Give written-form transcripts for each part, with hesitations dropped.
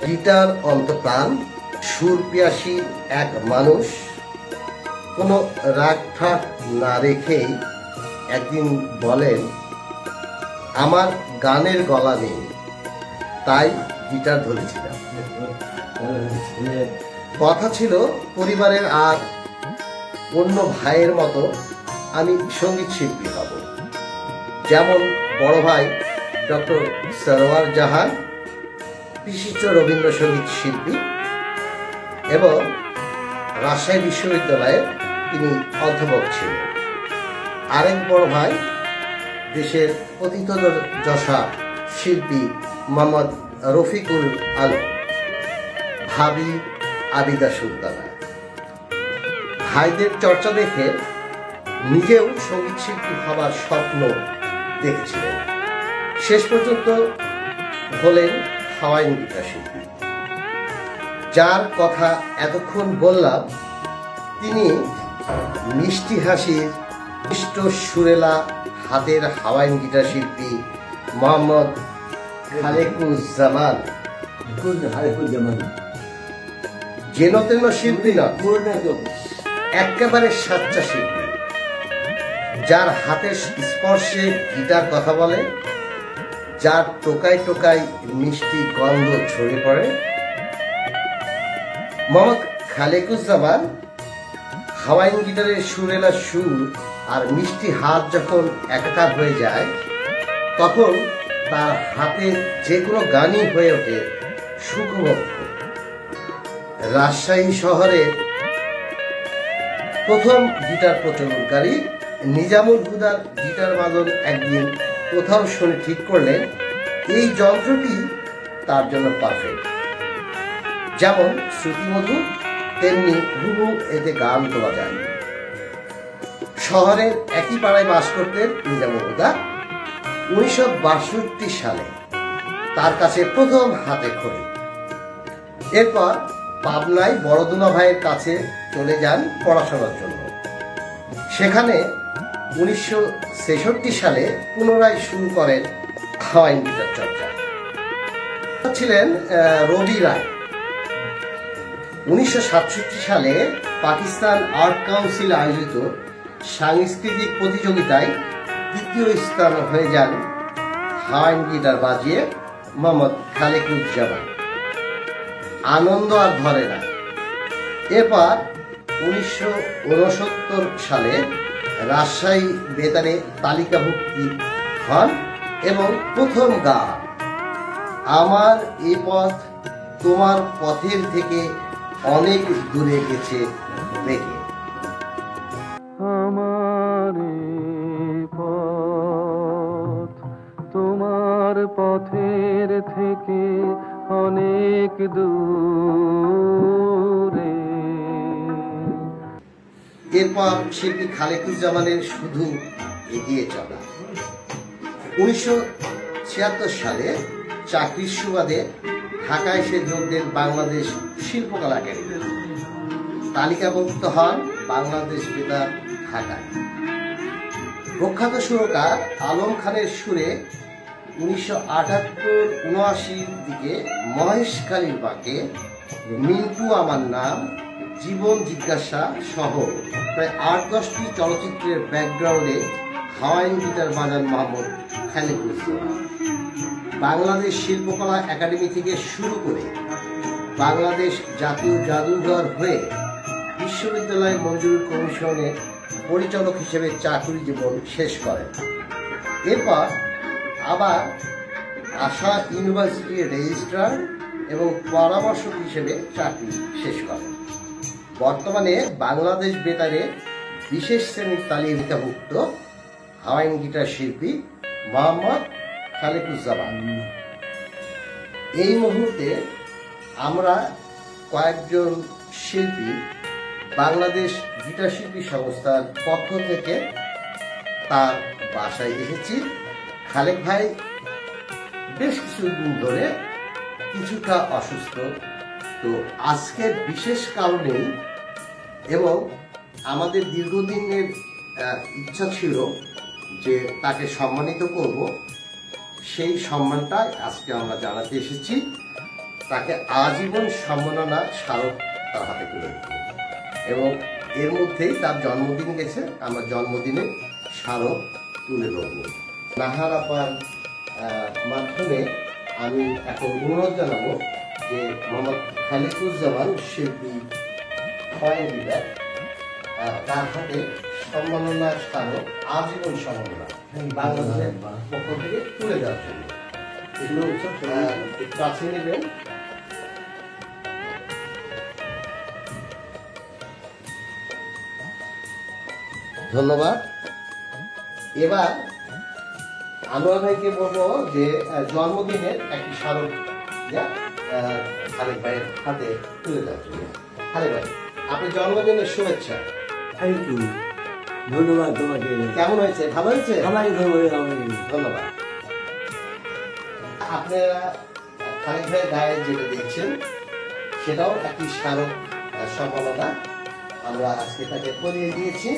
Guitar অন্তপ্রাণ সুর পিয়াসী এক মানুষ কোনো রাগ ঠাক না রেখেই একদিন বলেন, আমার গানের গলা নেই, তাই গিটার ধরেছিলাম। কথা ছিল পরিবারের আর অন্য ভাইয়ের মতো আমি সঙ্গীত শিল্পী হব, যেমন বড় ভাই ডক্টর সরওয়ার জাহান বিশিষ্ট রবীন্দ্রসঙ্গীত শিল্পী এবং রাজশাহী বিশ্ববিদ্যালয়ে তিনি অধ্যাপক ছিলেন। আরেক বড় ভাই দেশের পতিতযশা শিল্পী মোহাম্মদ রফিকুল আলম, ভাবি আবিদা সুলতানা। ভাইদের চর্চা দেখে নিজেও সঙ্গীত শিল্পী হবার স্বপ্ন দেখেছিলেন। শেষ পর্যন্ত হলেন হাওয়াইন গিটার শিল্পী। যার কথা এতক্ষণ বললাম, তিনি মিষ্টি হাসির মিষ্ট সুরেলা হাতের হাওয়াইন গিটার শিল্পী মোহাম্মদ খালেকুজ্জামান। যেন তেন শিল্পী না, একেবারে সাচ্চা শিল্পী, যার হাতের স্পর্শে গিটার কথা বলে, যার টোকায় টোকায় মিষ্টি গন্ধ ছড়িয়ে পড়ে। মোহাম্মদ খালেকুজ্জামান হাওয়াইন গিটারের সুরেলা সুর আর মিষ্টি হাত যখন একাকার হয়ে যায়, তখন তার হাতে যে কোনো গানই হয়ে ওঠে সুখভোগ্য। রাজশাহী শহরে প্রথম গিটার প্রচলনকারী নিজামুল হুদার গিটার বাদন একদিন কোথাও শুনে ঠিক করলেন, এই যন্ত্রটি তার জন্য পারফেক্ট। যেমন শ্রুতিমধুর, তেমনি হুবহু এতে গান তোলা যায়। শহরের একই পাড়ায় বাস করতেন নিজামুল হুদা। 1962 সালে তার কাছে প্রথম হাতে খড়ি। এরপর পাবনায় বড়দুনা ভাইয়ের কাছে চলে যান পড়াশোনার জন্য। সেখানে 1966 সালে পুনরায় শুরু করেন হাওয়াইন গিটার চর্চা। ছিলেন রবি রায়। 1967 সালে পাকিস্তান আর্ট কাউন্সিল আয়োজিত সাংস্কৃতিক প্রতিযোগিতায় দ্বিতীয় স্থান হয়ে যান হাওয়াইন গিটার বাজিয়ে মোহাম্মদ খালেকুজ্জামান। আনন্দ আর ধরে না। এরপর 1969 সালে রাজশাহী বেতারে তালিকাভুক্তি হন এবং প্রথম গান আমার এ পথ তোমার পথের থেকে অনেক দূরে গেছে বেগে। আমার পথ তোমার পথের থেকে অনেক দূরে। এরপর শিল্পী খালেকুজ্জামানের শুধু এগিয়ে চলা। 1976 সালে চাকরির সুবাদে ঢাকায় এসে যোগ দেন বাংলাদেশ শিল্পকলা একাডেমি। তালিকাভুক্ত হন বাংলাদেশ বেতার ঢাকায়। প্রখ্যাত সুরকার আলম খানের সুরে 1978-79 দিকে মহেশখালীর বাঁকে, মিন্টু আমার নাম, জীবন জিজ্ঞাসা সহ প্রায় 8-10টি চলচ্চিত্রের ব্যাকগ্রাউন্ডে হাওয়াইন গিটার বাজান মোহাম্মদ খালেকুজ্জামান। বাংলাদেশ শিল্পকলা একাডেমি থেকে শুরু করে বাংলাদেশ জাতীয় জাদুঘর হয়ে বিশ্ববিদ্যালয় মঞ্জুর কমিশনে পরিচালক হিসেবে চাকরি জীবন শেষ করেন। এরপর আবার আশা ইউনিভার্সিটির রেজিস্ট্রার এবং পরামর্শক হিসেবে চাকরি শেষ করেন। বর্তমানে বাংলাদেশ বেতারে বিশেষ শ্রেণীর তালিকাভুক্ত হাওয়াইন গিটার শিল্পী মোহাম্মদ খালেকুজ্জামান। এই মুহূর্তে আমরা কয়েকজন শিল্পী বাংলাদেশ গিটার শিল্পী সংস্থার পক্ষ থেকে তার বাসায় এসেছি। খালেক ভাই বেশ কিছুদিন ধরে কিছুটা অসুস্থ, তো আজকের বিশেষ কারণেই এবং আমাদের দীর্ঘদিনের ইচ্ছা ছিল যে তাকে সম্মানিত করব, সেই সম্মানটা আজকে আমরা জানাতে এসেছি। তাকে আজীবন সম্মাননা স্মারক তার হাতে তুলে দিল এবং এর মধ্যেই তার জন্মদিন গেছে, আমরা জন্মদিনে স্মারক তুলে ধরব। নাহার আপার মাধ্যমে আমি এখন অনুরোধ জানাবো যে মোহাম্মদ খালিকুজ্জামান শিল্পী কয়েন দিদার তার হাতে সম্মাননা স্মারক আজীবন সম্মাননা বাংলাদেশের পক্ষ থেকে তুলে দেওয়ার জন্য একটু কাছে নেবেন। ধন্যবাদ। এবার আনোয়ার ভাইকে বলবো যে জন্মদিনের একটি স্মারক খালেক ভাইয়ের হাতে তুলে দেওয়ার জন্য। খালেক ভাই, আপনার জন্মদিনের শুভেচ্ছা। থ্যাংক ইউ, ধন্যবাদ তোমাকে। কেমন হয়েছে? ভালো হয়েছে? আমারই ধন্যবাদ। আপনারা খালেক ভাইয়ের গায়ে যেটা দেখছেন সেটাও একটি স্মারক সম্মাননা আমরা আজকে তাকে করিয়ে দিয়েছি।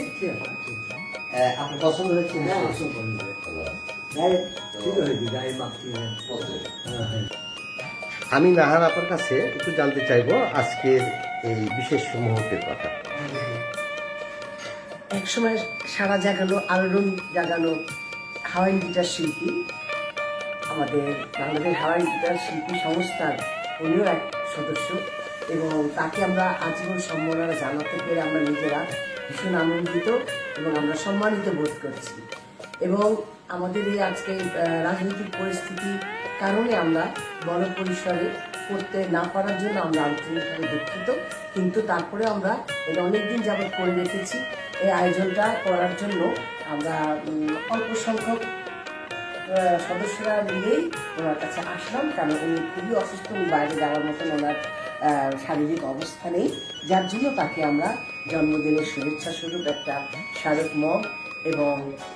আপনার পছন্দ হয়েছে? আমি নাহার আপনার কাছে একটু জানতে চাইবো আজকের এই বিশেষ মুহূর্তের কথা। একসময় সারা জাগানো, আলোড়ন জাগানো হাওয়াইন গিটার শিল্পী, আমাদের বাংলাদেশ হাওয়াইন গিটার শিল্পী সংস্থার উনিও এক সদস্য, এবং তাকে আমরা আজীবন সম্মাননা জানাতে পেরে আমরা নিজেরা ভীষণ আনন্দিত এবং আমরা সম্মানিত বোধ করছি। এবং আমাদের এই আজকে রাজনৈতিক পরিস্থিতির কারণে আমরা বড় পরিসরে করতে না পারার জন্য আমরা আন্তরিকভাবে দুঃখিত, কিন্তু তারপরে আমরা এটা অনেকদিন যাবৎ করে রেখেছি। এই আয়োজনটা করার জন্য আমরা অল্প সংখ্যক সদস্যরা মিলেই ওনার কাছে আসলাম, কারণ উনি খুবই অসুস্থ, উনি বাইরে যাওয়ার মতন ওনার শারীরিক অবস্থা নেই, যার জন্য তাকে আমরা জন্মদিনের শুভেচ্ছা স্বরূপ একটা স্মারক মগ এবং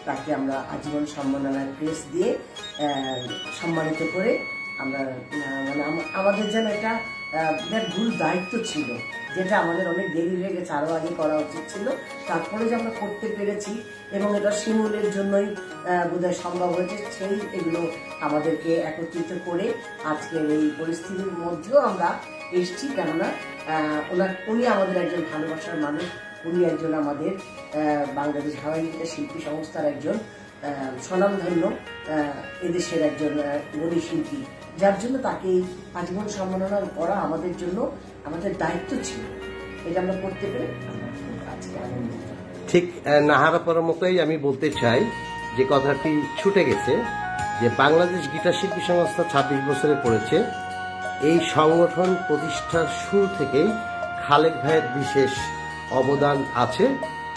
তাকে আমরা আজীবন সম্মাননার ক্রেস্ট দিয়ে সম্মানিত করে আমরা মানে আমাদের যেন একটা বিরাট ভুল দায়িত্ব ছিল, যেটা আমাদের অনেক দেরি হয়ে গেছে, আরও আগে করা উচিত ছিল, তারপরে যে আমরা করতে পেরেছি এবং এটা শিমুলের জন্যই বোধহয় সম্ভব হয়েছে, সেই এগুলো আমাদেরকে একত্রিত করে আজকের এই পরিস্থিতির মধ্যেও আমরা এসছি। কেননা উনি আমাদের একজন ভালোবাসার মানুষ, উনি একজন আমাদের বাংলাদেশ হাওয়াইন গিটার শিল্পী সংস্থার একজন স্বনামধন্য এদেশের একজন গণী শিল্পী, যার জন্য তাকে আজীবন সম্মাননা করা আমাদের জন্য আমাদের দায়িত্ব ছিল। এটা আমরা করতে পেরে আজকে আনন্দিত। ঠিক নাহারাপার মতোই আমি বলতে চাই যে কথাটি ছুটে গেছে যে বাংলাদেশ গিটার শিল্পী সংস্থা 26 বছরে পড়েছে। এই সংগঠন প্রতিষ্ঠার শুরু থেকেই খালেক ভাইয়ের বিশেষ অবদান আছে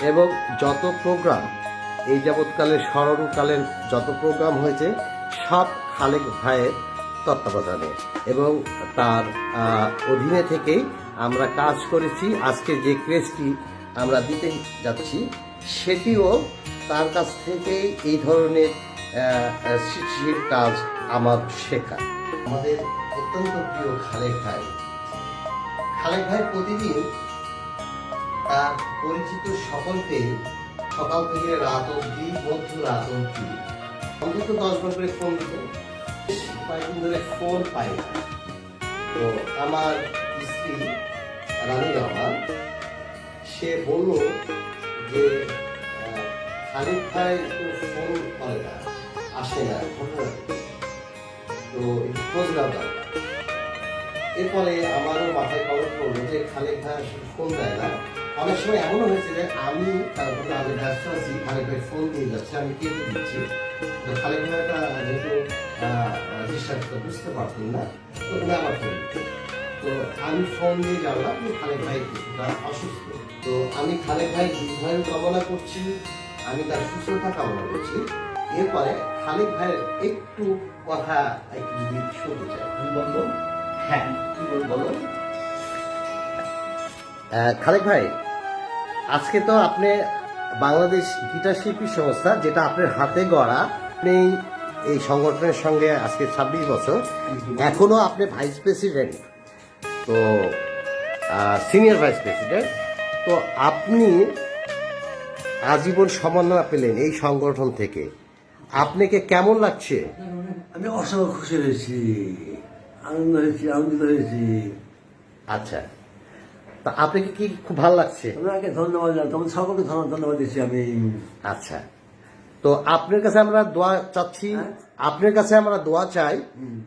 এবং যত প্রোগ্রাম এই যাবৎকালের স্মরণকালের যত প্রোগ্রাম হয়েছে সব খালেক ভাইয়ের তত্ত্বাবধানে এবং তার অধীনে থেকেই আমরা কাজ করেছি। আজকে যে ক্রেজটি আমরা দিতে যাচ্ছি সেটিও তার কাছ থেকেই এই ধরনের সৃষ্টিশীল কাজ আমার শেখা। আমাদের অত্যন্ত প্রিয় খালেক ভাই প্রতিদিন তার পরিচিত সকলকে সকাল থেকে রাত অবধি, মধ্যরাত অবধি অন্তত 10 বার করে ফোন দিত। কয়েকদিন ধরে ফোন পাই না। তো আমার স্ত্রী রানী রহমান সে বলল যে খালেক ভাই তো ফোন করে না, আসে না, ঘটনা তো একটু খোঁজ নেওয়া দরকার। এরপরে আমারও মাথায় খবর পড়লো যে খালেক ভাই আসলে ফোন দেয় না। অনেক সময় এমনও হয়েছে যে আমি তারপরে আগে ব্যস্ত আছি, খালেক ভাই ফোন দিয়ে যাচ্ছে, আমি কেটে দিচ্ছি। তো খালেক ভাইটা যেহেতু ডিস্টার্বটা বুঝতে পারতেন না, তো উনি আমার ফোন দিত। তো আমি ফোন দিয়ে জানলাম যে খালেক ভাই কিছুটা অসুস্থ। তো আমি খালেক ভাই দীর্ঘায়ু কামনা করছি, আমি তার সুস্থতা কামনা করছি। এরপরে খালেক ভাইয়ের একটু কথা একটু যদি শুনতে চাই। বলবো? হ্যাঁ, কি বলো? খালেক ভাই, আজকে তো আপনি বাংলাদেশ গিটার শিল্পী সংস্থা, যেটা আপনার হাতে গড়া, আপনি এই সংগঠনের সঙ্গে আজকে 26 বছর, এখনো আপনি ভাইস প্রেসিডেন্ট, তো সিনিয়র ভাইস প্রেসিডেন্ট, তো আপনি আজীবন সম্মাননা পেলেন এই সংগঠন থেকে, আপনাকে কেমন লাগছে? আমি অসংখ্য খুশি হয়েছি, আনন্দ হয়েছি, আনন্দিত হয়েছি। আচ্ছা, তা আপনাকে কি খুব ভালো লাগছে? তোমাকে ধন্যবাদ জানাই, তোমার সকলকে ধন্যবাদ দিচ্ছি আমি। আচ্ছা, তো আপনার কাছে আমরা দোয়া চাচ্ছি, আপনার কাছে আমরা দোয়া চাই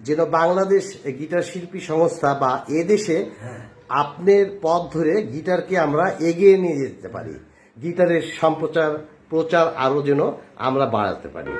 যেন বাংলাদেশ গিটার শিল্পী সংস্থা বা এদেশে আপনার পথ ধরে গিটারকে আমরা এগিয়ে নিয়ে যেতে পারি, গিটারের প্রচার আরো যেন আমরা বাড়াতে পারি।